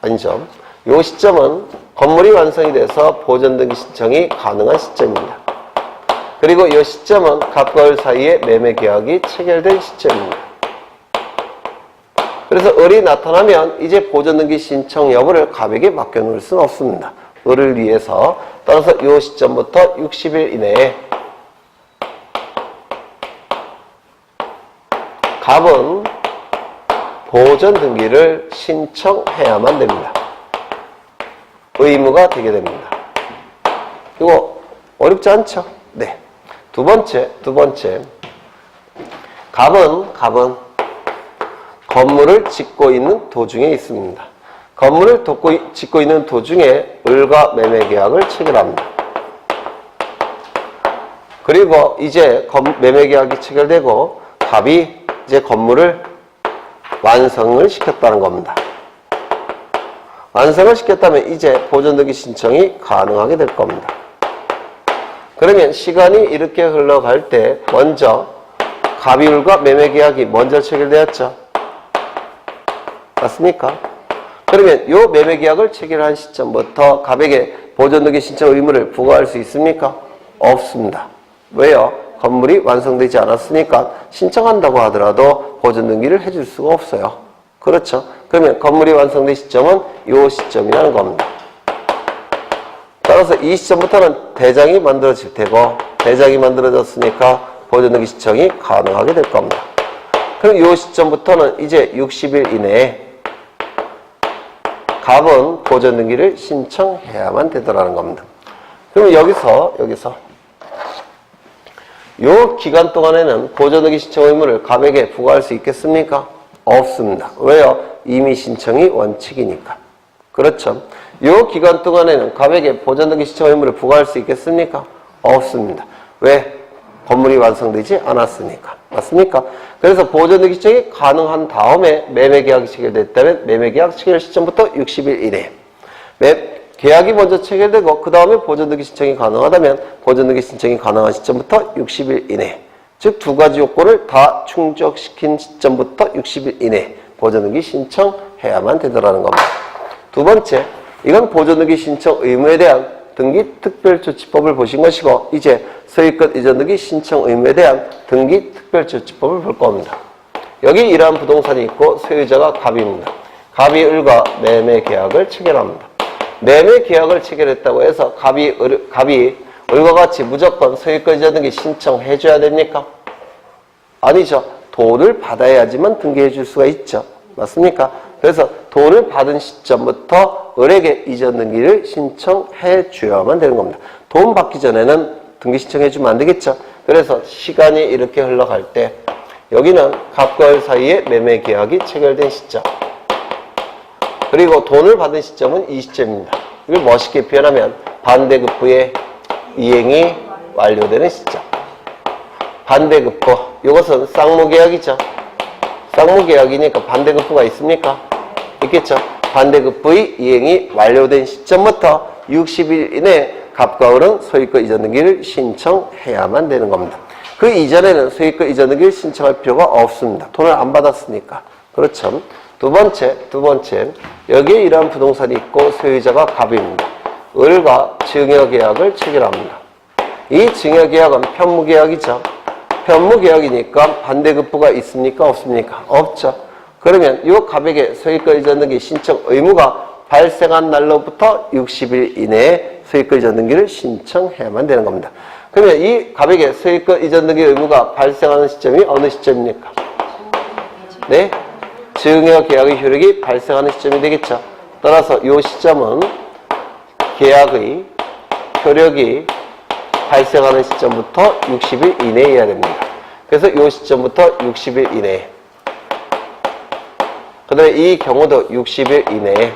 아니죠. 이 시점은 건물이 완성이 돼서 보존 등기 신청이 가능한 시점입니다. 그리고 이 시점은 갑과 을 사이에 매매 계약이 체결된 시점입니다. 그래서 을이 나타나면 이제 보존 등기 신청 여부를 갑에게 맡겨놓을 수는 없습니다. 을을 위해서 따라서 이 시점부터 60일 이내에 갑은 보존 등기를 신청해야만 됩니다. 의무가 되게 됩니다. 이거 어렵지 않죠? 네. 두 번째. 갑은 건물을 짓고 있는 도중에 있습니다. 건물을 짓고 있는 도중에 을과 매매 계약을 체결합니다. 그리고 이제 매매 계약이 체결되고 갑이 이제 건물을 완성을 시켰다는 겁니다. 완성을 시켰다면 이제 보존 등기 신청이 가능하게 될 겁니다. 그러면 시간이 이렇게 흘러갈 때 먼저 갑이 을과 매매 계약이 먼저 체결되었죠. 맞습니까? 그러면 이 매매 계약을 체결한 시점부터 갑에게 보존 등기 신청 의무를 부과할 수 있습니까? 없습니다. 왜요? 건물이 완성되지 않았으니까 신청한다고 하더라도 보존 등기를 해줄 수가 없어요. 그렇죠? 그러면 건물이 완성된 시점은 이 시점이라는 겁니다. 따라서 이 시점부터는 대장이 만들어질 테고 대장이 만들어졌으니까 보존 등기 신청이 가능하게 될 겁니다. 그럼 이 시점부터는 이제 60일 이내에 갑은 보존 등기를 신청해야만 되더라는 겁니다. 그러면 여기서 이 기간 동안에는 보존 등기 신청 의무를 갑에게 부과할 수 있겠습니까? 없습니다. 왜요? 이미 신청이 원칙이니까. 그렇죠. 이 기간 동안에는 갑에게 보존 등기 신청 의무를 부과할 수 있겠습니까? 없습니다. 왜? 건물이 완성되지 않았으니까. 맞습니까? 그래서 보존 등기 신청이 가능한 다음에 매매 계약이 체결됐다면 매매 계약 체결 시점부터 60일 이내. 계약이 먼저 체결되고 그 다음에 보존 등기 신청이 가능하다면 보존 등기 신청이 가능한 시점부터 60일 이내. 즉 두 가지 요건을 다 충족시킨 시점부터 60일 이내 보존 등기 신청해야만 되더라는 겁니다. 두 번째, 이건 보존 등기 신청 의무에 대한 등기 특별조치법을 보신 것이고 이제 소유권 이전 등기 신청 의무에 대한 등기 특별조치법을 볼 겁니다. 여기 이러한 부동산이 있고 소유자가 갑입니다. 갑이 을과 매매 계약을 체결합니다. 매매 계약을 체결했다고 해서 갑이 을과 같이 무조건 소유권 이전 등기 신청해 줘야 됩니까? 아니죠. 돈을 받아야지만 등기해 줄 수가 있죠. 맞습니까? 그래서 돈을 받은 시점부터 을에게 이전 등기를 신청해 줘야만 되는 겁니다. 돈 받기 전에는 등기 신청해 주면 안 되겠죠. 그래서 시간이 이렇게 흘러갈 때 여기는 갑과 을 사이에 매매 계약이 체결된 시점, 그리고 돈을 받은 시점은 이 시점입니다. 이걸 멋있게 표현하면 반대급부의 이행이 완료되는 시점. 반대급부, 이것은 쌍무계약이죠. 쌍무계약이니까 반대급부가 있습니까? 있겠죠. 반대급부의 이행이 완료된 시점부터 60일 이내 갑과 을은 소유권 이전 등기를 신청해야만 되는 겁니다. 그 이전에는 소유권 이전 등기를 신청할 필요가 없습니다. 돈을 안 받았으니까. 그렇죠. 두 번째, 여기에 이러한 부동산이 있고 소유자가 갑입니다. 을과 증여계약을 체결합니다. 이 증여계약은 편무계약이죠. 편무계약이니까 반대급부가 있습니까? 없습니까? 없죠. 그러면 이 갑에게 소유권 이전 등기 신청 의무가 발생한 날로부터 60일 이내에 소유권 이전 등기를 신청해야만 되는 겁니다. 그러면 이 갑에게 소유권 이전 등기 의무가 발생하는 시점이 어느 시점입니까? 네? 증여계약의 효력이 발생하는 시점이 되겠죠. 따라서 이 시점은 계약의 효력이 발생하는 시점부터 60일 이내여야 됩니다. 그래서 이 시점부터 60일 이내에. 그 다음에 이 경우도 60일 이내에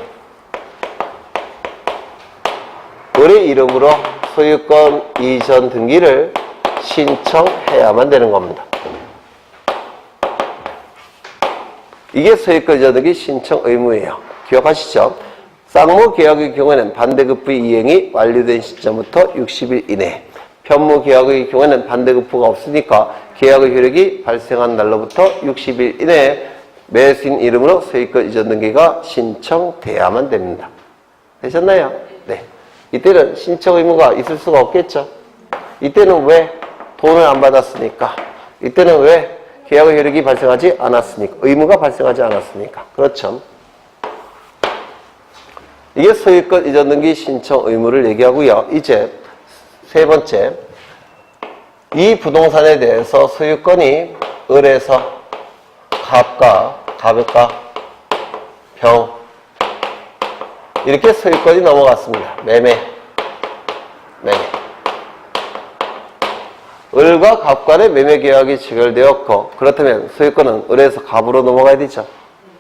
을의 이름으로 소유권 이전 등기를 신청해야만 되는 겁니다. 이게 소유권 이전 등기 신청 의무예요. 기억하시죠? 쌍무 계약의 경우에는 반대급부의 이행이 완료된 시점부터 60일 이내, 편무 계약의 경우에는 반대급부가 없으니까 계약의 효력이 발생한 날로부터 60일 이내에 매수인 이름으로 소유권 이전 등기가 신청돼야만 됩니다. 되셨나요? 네. 이때는 신청 의무가 있을 수가 없겠죠. 이때는 왜? 돈을 안 받았으니까. 이때는 왜? 계약의 효력이 발생하지 않았으니까. 의무가 발생하지 않았으니까. 그렇죠. 이게 소유권 이전 등기 신청 의무를 얘기하고요. 이제 세 번째, 이 부동산에 대해서 소유권이 을에서 갑과 병 이렇게 소유권이 넘어갔습니다. 매매. 을과 갑 간의 매매 계약이 체결되었고, 그렇다면 소유권은 을에서 갑으로 넘어가야 되죠.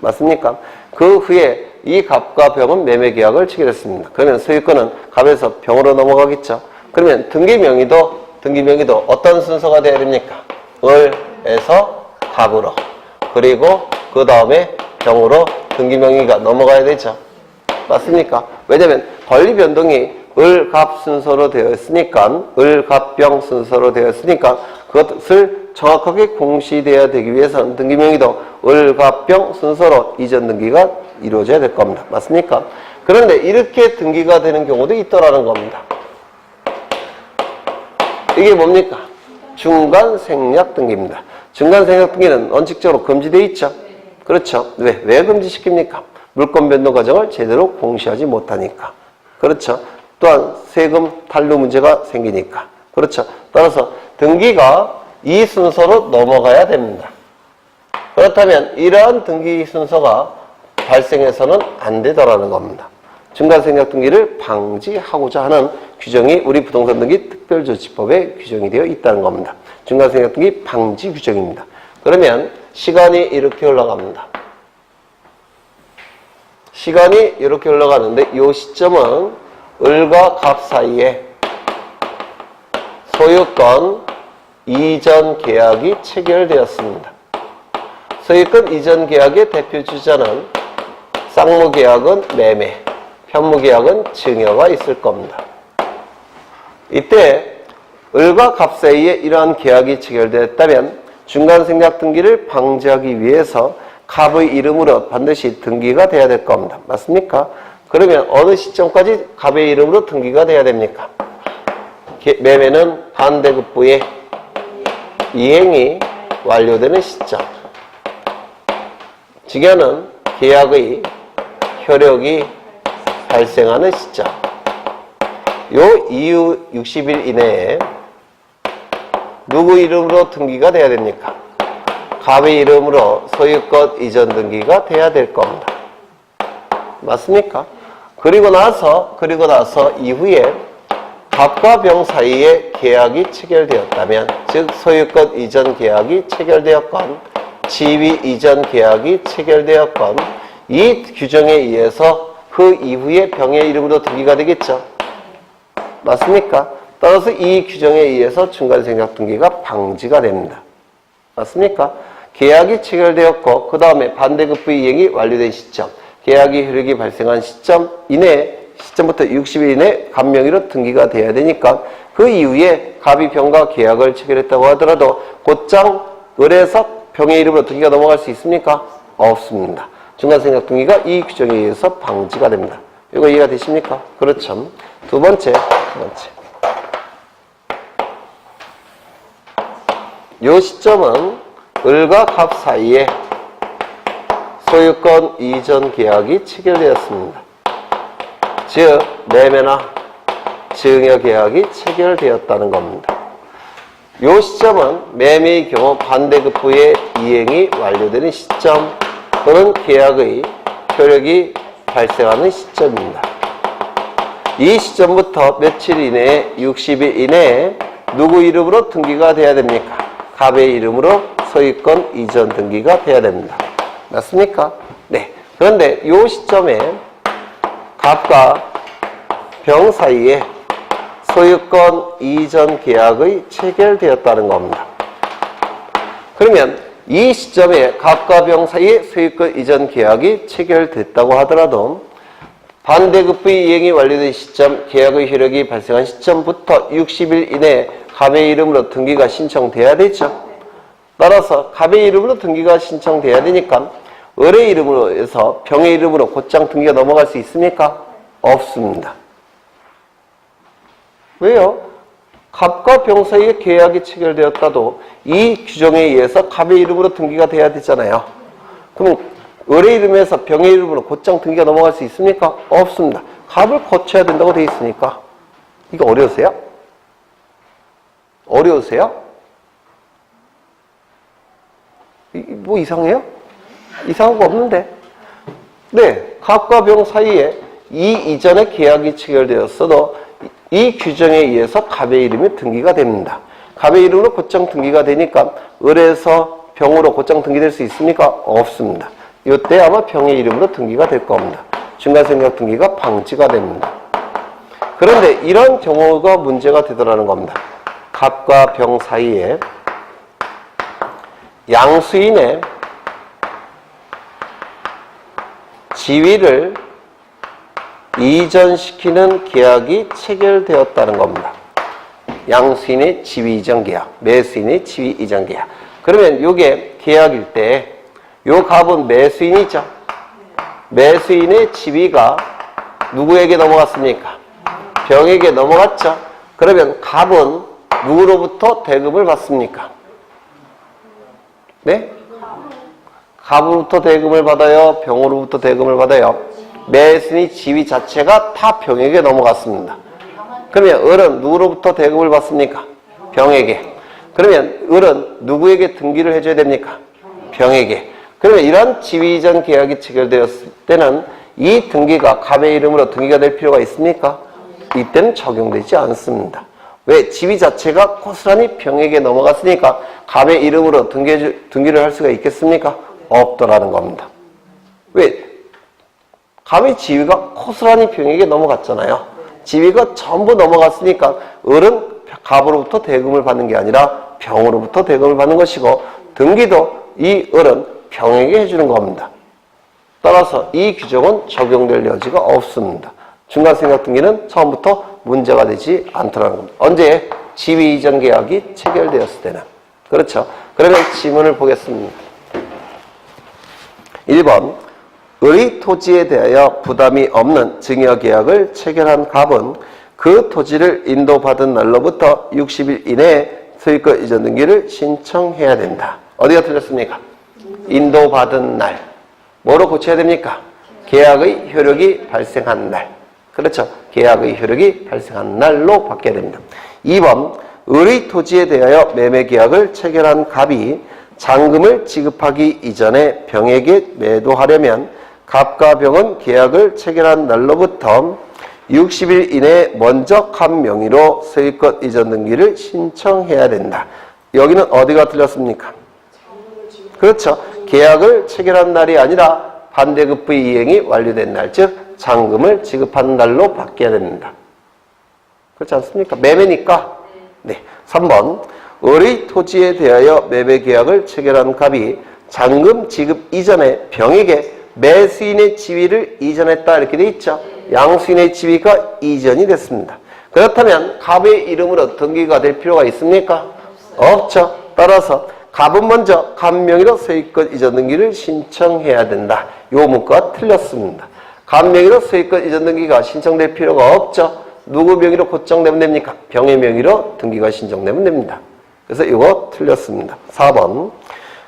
맞습니까? 그 후에 이 갑과 병은 매매 계약을 체결했습니다. 그러면 소유권은 갑에서 병으로 넘어가겠죠. 그러면 등기명의도 어떤 순서가 되어야 됩니까? 을에서 갑으로, 그리고 그 다음에 병으로 등기명의가 넘어가야 되죠. 맞습니까? 왜냐면 권리 변동이 을, 갑 순서로 되어 있으니까, 을, 갑, 병 순서로 되어 있으니까 그것을 정확하게 공시되어야 되기 위해서는 등기명의도 을, 갑, 병 순서로 이전 등기가 이루어져야 될 겁니다. 맞습니까? 그런데 이렇게 등기가 되는 경우도 있더라는 겁니다. 이게 뭡니까? 중간 생략 등기입니다. 중간 생략 등기는 원칙적으로 금지되어 있죠. 그렇죠. 왜 금지시킵니까? 물권 변동 과정을 제대로 공시하지 못하니까. 그렇죠. 또한 세금 탈루 문제가 생기니까. 그렇죠. 따라서 등기가 이 순서로 넘어가야 됩니다. 그렇다면 이러한 등기 순서가 발생해서는 안 되더라는 겁니다. 중간 생략 등기를 방지하고자 하는 규정이 우리 부동산 등기 특별조치법에 규정이 되어 있다는 겁니다. 중간 생략 등기 방지 규정입니다. 그러면 시간이 이렇게 흘러갑니다. 시간이 이렇게 흘러가는데 이 시점은 을과 갑 사이에 소유권 이전 계약이 체결되었습니다. 소유권 이전 계약의 대표 주자는 쌍무 계약은 매매, 편무 계약은 증여가 있을 겁니다. 이때 을과 갑 사이에 이러한 계약이 체결되었다면 중간 생략 등기를 방지하기 위해서 갑의 이름으로 반드시 등기가 돼야 될 겁니다. 맞습니까? 그러면 어느 시점까지 갑의 이름으로 등기가 돼야 됩니까? 매매는 반대급부의 이행이 완료되는 시점. 증여는 계약의 효력이 발생하는 시점. 요 이후 60일 이내에 누구 이름으로 등기가 돼야 됩니까? 갑의 이름으로 소유권 이전 등기가 돼야 될 겁니다. 맞습니까? 그리고 나서 이후에 갑과 병 사이에 계약이 체결되었다면, 즉 소유권 이전 계약이 체결되었건 지위 이전 계약이 체결되었건 이 규정에 의해서 그 이후에 병의 이름으로 등기가 되겠죠. 맞습니까? 따라서 이 규정에 의해서 중간 생략 등기가 방지가 됩니다. 맞습니까? 계약이 체결되었고 그 다음에 반대급부 이행이 완료된 시점, 계약이 효력이 발생한 시점 이내에, 시점부터 60일 이내 갑 명의로 등기가 돼야 되니까 그 이후에 갑이 병과 계약을 체결했다고 하더라도 곧장 을에서 병의 이름으로 등기가 넘어갈 수 있습니까? 없습니다. 중간 생략 등기가 이 규정에 의해서 방지가 됩니다. 이거 이해가 되십니까? 그렇죠. 두 번째. 이 시점은 을과 갑 사이에 소유권 이전 계약이 체결되었습니다. 즉 매매나 증여 계약이 체결되었다는 겁니다. 이 시점은 매매의 경우 반대급부의 이행이 완료되는 시점 또는 계약의 효력이 발생하는 시점입니다. 이 시점부터 며칠 이내에 60일 이내에 누구 이름으로 등기가 돼야 됩니까? 갑의 이름으로 소유권 이전 등기가 돼야 됩니다. 맞습니까? 네. 그런데 이 시점에 갑과 병 사이에 소유권 이전 계약의 체결되었다는 겁니다. 그러면 이 시점에 갑과 병 사이에 소유권 이전 계약이 체결됐다고 하더라도 반대급부의 이행이 완료된 시점, 계약의 효력이 발생한 시점부터 60일 이내에 갑의 이름으로 등기가 신청돼야 되죠. 따라서 갑의 이름으로 등기가 신청돼야 되니까 을의 이름으로 해서 병의 이름으로 곧장 등기가 넘어갈 수 있습니까? 없습니다. 왜요? 갑과 병 사이에 계약이 체결되었다도 이 규정에 의해서 갑의 이름으로 등기가 돼야 되잖아요. 그럼 을의 이름에서 병의 이름으로 곧장 등기가 넘어갈 수 있습니까? 없습니다. 갑을 거쳐야 된다고 돼 있으니까. 이거 어려우세요? 어려우세요? 뭐 이상해요? 이상한 거 없는데. 네, 갑과 병 사이에 이 이전에 계약이 체결되었어도 이 규정에 의해서 갑의 이름이 등기가 됩니다. 갑의 이름으로 곧장 등기가 되니까 을에서 병으로 곧장 등기될 수 있습니까? 없습니다. 이때 아마 병의 이름으로 등기가 될 겁니다. 중간생각 등기가 방치가 됩니다. 그런데 이런 경우가 문제가 되더라는 겁니다. 갑과 병 사이에 양수인의 지위를 이전시키는 계약이 체결되었다는 겁니다. 양수인의 지위 이전 계약, 매수인의 지위 이전 계약. 그러면 이게 계약일 때 요 갑은 매수인이죠. 매수인의 지위가 누구에게 넘어갔습니까? 병에게 넘어갔죠. 그러면 갑은 누구로부터 대금을 받습니까? 네? 갑으로부터 대금을 받아요? 병으로부터 대금을 받아요? 매수인의 지위 자체가 다 병에게 넘어갔습니다. 그러면 을은 누구로부터 대금을 받습니까? 병에게. 그러면 을은 누구에게 등기를 해줘야 됩니까? 병에게. 그러면 이런 지위 이전 계약이 체결되었을 때는 이 등기가 갑의 이름으로 등기가 될 필요가 있습니까? 이때는 적용되지 않습니다. 왜? 지위 자체가 고스란히 병에게 넘어갔으니까 갑의 이름으로 등기를 할 수가 있겠습니까? 없더라는 겁니다. 왜? 갑의 지위가 고스란히 병에게 넘어갔잖아요. 지위가 전부 넘어갔으니까 을은 갑으로부터 대금을 받는 게 아니라 병으로부터 대금을 받는 것이고 등기도 이 을은 병에게 해주는 겁니다. 따라서 이 규정은 적용될 여지가 없습니다. 중간생각 등기는 처음부터 문제가 되지 않더라는 겁니다. 언제? 지위 이전 계약이 체결되었을 때는. 그렇죠. 그러면 지문을 보겠습니다. 1번 을의 토지에 대하여 부담이 없는 증여계약을 체결한 갑은 그 토지를 인도받은 날로부터 60일 이내에 소유권 이전 등기를 신청해야 된다. 어디가 틀렸습니까? 인도받은 날. 뭐로 고쳐야 됩니까? 계약의 효력이 발생한 날. 그렇죠. 계약의 효력이 발생한 날로 바뀌어야 됩니다. 2번 을의 토지에 대하여 매매계약을 체결한 갑이 잔금을 지급하기 이전에 병에게 매도하려면 갑과 병은 계약을 체결한 날로부터 60일 이내에 먼저 갑 명의로 소유권 이전 등기를 신청해야 된다. 여기는 어디가 틀렸습니까? 그렇죠. 계약을 체결한 날이 아니라 반대급부의 이행이 완료된 날, 즉 잔금을 지급하는 날로 바뀌어야 됩니다. 그렇지 않습니까? 매매니까. 네. 3번 을의 토지에 대하여 매매계약을 체결한 갑이 잔금 지급 이전에 병에게 매수인의 지위를 이전했다 이렇게 돼 있죠. 양수인의 지위가 이전이 됐습니다. 그렇다면 갑의 이름으로 등기가 될 필요가 있습니까? 없죠. 따라서 갑은 먼저 갑 명의로 소유권 이전 등기를 신청해야 된다. 요 문구가 틀렸습니다. 갑 명의로 소유권 이전 등기가 신청될 필요가 없죠. 누구 명의로 곧장되면 됩니까? 병의 명의로 등기가 신청되면 됩니다. 그래서 이거 틀렸습니다. 4번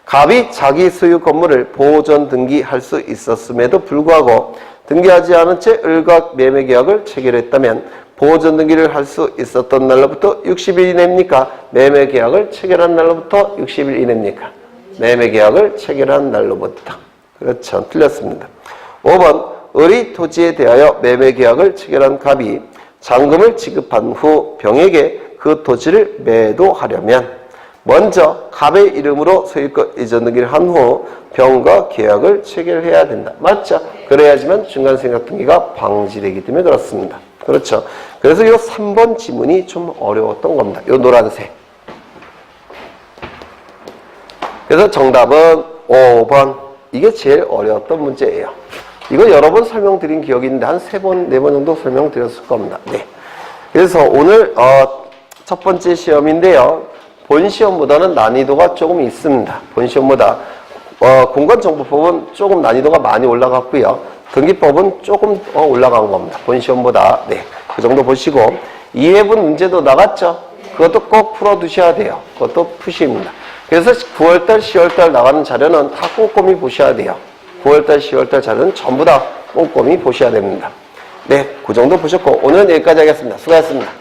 갑이 자기 소유 건물을 보존 등기할 수 있었음에도 불구하고 등기하지 않은 채 을과 매매계약을 체결했다면 보존 등기를 할 수 있었던 날로부터 60일 이내입니까? 매매계약을 체결한 날로부터 60일 이내입니까? 매매계약을 체결한 날로부터. 그렇죠. 틀렸습니다. 5번 을의 토지에 대하여 매매계약을 체결한 갑이 잔금을 지급한 후 병에게 그 토지를 매도하려면 먼저 갑의 이름으로 소유권 이전 등기를 한 후 병과 계약을 체결해야 된다. 맞죠? 그래야지만 중간생각 등기가 방지되기 때문에 그렇습니다. 그렇죠? 그래서 이 3번 지문이 좀 어려웠던 겁니다. 이 노란색. 그래서 정답은 5번. 이게 제일 어려웠던 문제예요. 이거 여러 번 설명드린 기억이 있는데 한 3번, 4번 정도 설명드렸을 겁니다. 네. 그래서 오늘 첫 번째 시험인데요. 본 시험보다는 난이도가 조금 있습니다. 본 시험보다 공간정보법은 조금 난이도가 많이 올라갔고요. 등기법은 조금 올라간 겁니다. 본 시험보다. 네, 그 정도 보시고 2회분 문제도 나갔죠. 그것도 꼭 풀어두셔야 돼요. 그것도 푸시입니다. 그래서 9월달, 10월달 나가는 자료는 다 꼼꼼히 보셔야 돼요. 9월달, 10월달 자료는 전부 다 꼼꼼히 보셔야 됩니다. 네, 그 정도 보셨고 오늘은 여기까지 하겠습니다. 수고하셨습니다.